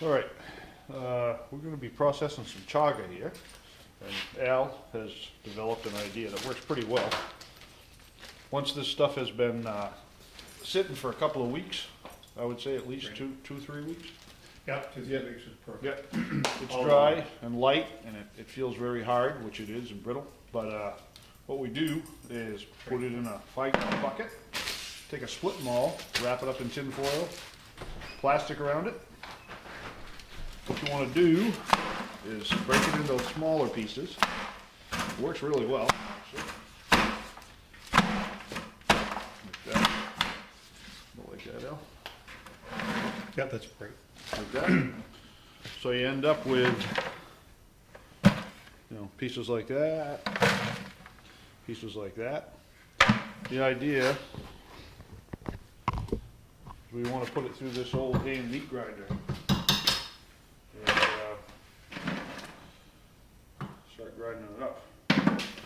All right, we're going to be processing some chaga here, and Al has developed an idea that works pretty well. Once this stuff has been sitting for a couple of weeks, I would say at least 3 weeks. Yeah, 2 3 weeks is perfect. Yep. It's dry and light, and it feels very hard, which it is, and brittle. But what we do is put it in a 5-gallon bucket, take a split maul, wrap it up in tin foil, plastic around it. What you want to do is break it into smaller pieces. It works really well, actually. Like that. Like that, Al. Yeah, that's great. Like that. So you end up with, pieces like that, pieces like that. The idea is we want to put it through this old hand meat grinder. Start grinding it up.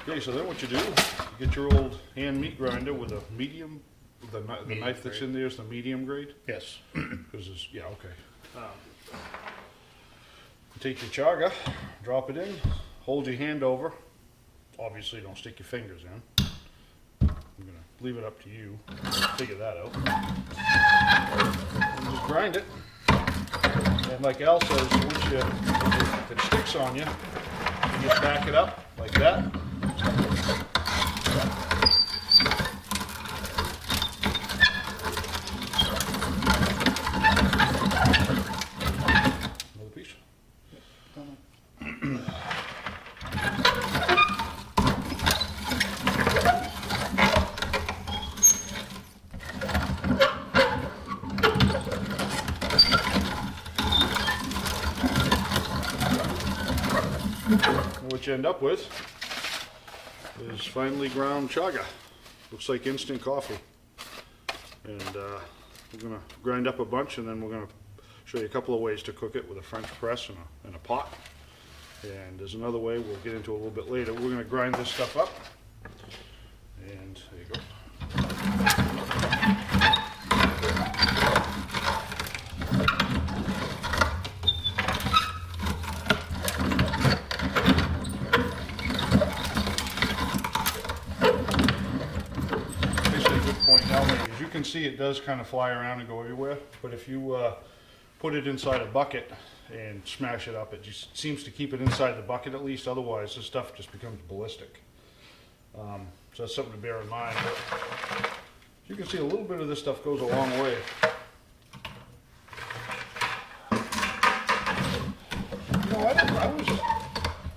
Okay, so then what you do, you get your old hand meat grinder with a medium, the knife that's in there is the medium grade? Yes. Because it's, yeah, okay. Take your chaga, drop it in, hold your hand over. Obviously don't stick your fingers in. I'm going to leave it up to you. Figure that out. And just grind it. And like Al says, once if it sticks on you, you just back it up like that. Another piece. What you end up with is finely ground chaga. Looks like instant coffee. And we're going to grind up a bunch, and then we're going to show you a couple of ways to cook it with a French press and a pot. And there's another way we'll get into a little bit later. We're going to grind this stuff up. And there you go. Point now, as you can see, it does kind of fly around and go everywhere, but if you put it inside a bucket and smash it up, it just seems to keep it inside the bucket at least. Otherwise this stuff just becomes ballistic. So that's something to bear in mind. But as you can see, a little bit of this stuff goes a long way. I was a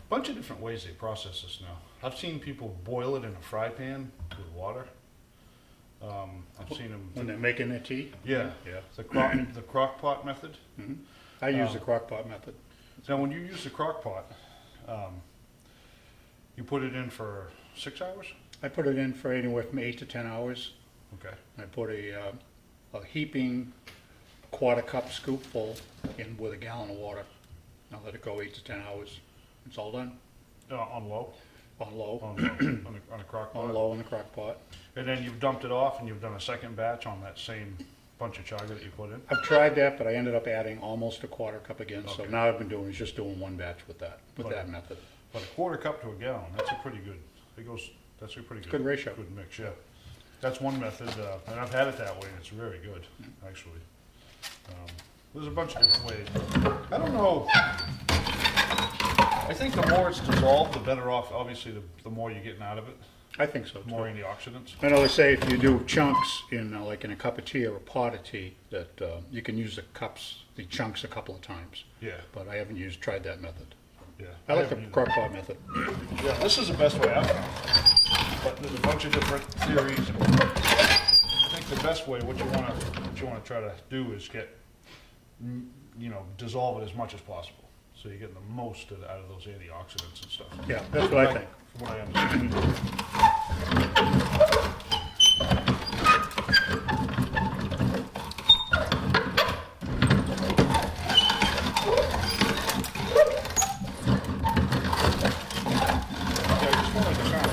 bunch of different ways they process this now. I've seen people boil it in a fry pan with water. I've seen them When they're making their tea? Yeah, Yeah. the crock pot method. Mm-hmm. I use the crock pot method. Now, when you use the crock pot, you put it in for 6 hours. I put it in for anywhere from 8 to 10 hours. Okay. I put a heaping quarter-cup scoopful in with a gallon of water. I let it go 8 to 10 hours. It's all done. On low. On low. On a crock pot. On low in the crock pot. And then you've dumped it off, and you've done a second batch on that same bunch of chaga that you put in. I've tried that, but I ended up adding almost a quarter cup again. So Okay. now I've been doing is just doing one batch with that method. But a quarter cup to a gallon, that's a pretty good. That's a pretty Good ratio. Good mix, yeah. That's one method, and I've had it that way, and it's very good, actually. There's a bunch of different ways. I don't know. I think the more it's dissolved, the better off. Obviously, the more you're getting out of it. I think so too. More antioxidants. I know they say if you do chunks in like in a cup of tea or a pot of tea, that you can use the chunks a couple of times. Yeah, But I haven't tried that method. yeah. I like the haven't crock pot method. Yeah, this is the best way I've found. But there's a bunch of different theories. I think the best way, what you want to try to do is get, dissolve it as much as possible, so you're getting the most out of those antioxidants and stuff. Yeah, that's what I think. From what I understand.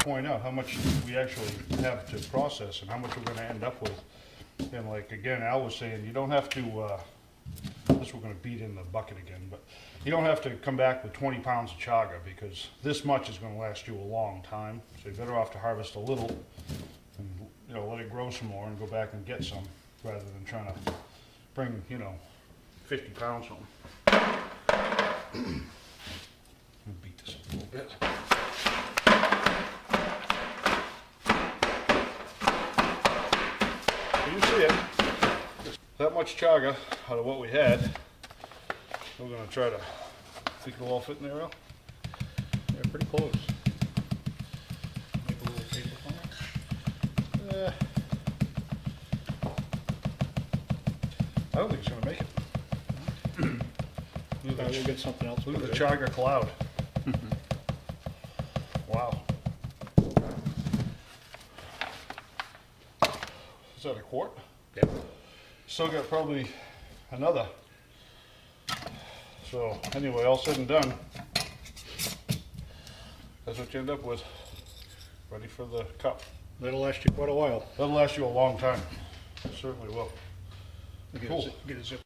Point out how much we actually have to process and how much we're going to end up with. And like again, Al was saying, you don't have to this we're gonna beat in the bucket again, but you don't have to come back with 20 pounds of chaga because this much is gonna last you a long time. So you're better off to harvest a little and, you know, let it grow some more and go back and get some rather than trying to bring, you know, 50 pounds home. I'm gonna beat this up a little bit. You see it, that much chaga out of what we had. We're gonna try to, think it'll all fit in there, Al? They're pretty close. Make a little paper for me. I don't think it's gonna make it. We'll get something else. Look at the chaga cloud. Wow. Is that a quart? Yep. Still got probably another. So anyway, all said and done, that's what you end up with. Ready for the cup. That'll last you quite a while. That'll last you a long time. It certainly will. Get Cool. a zip.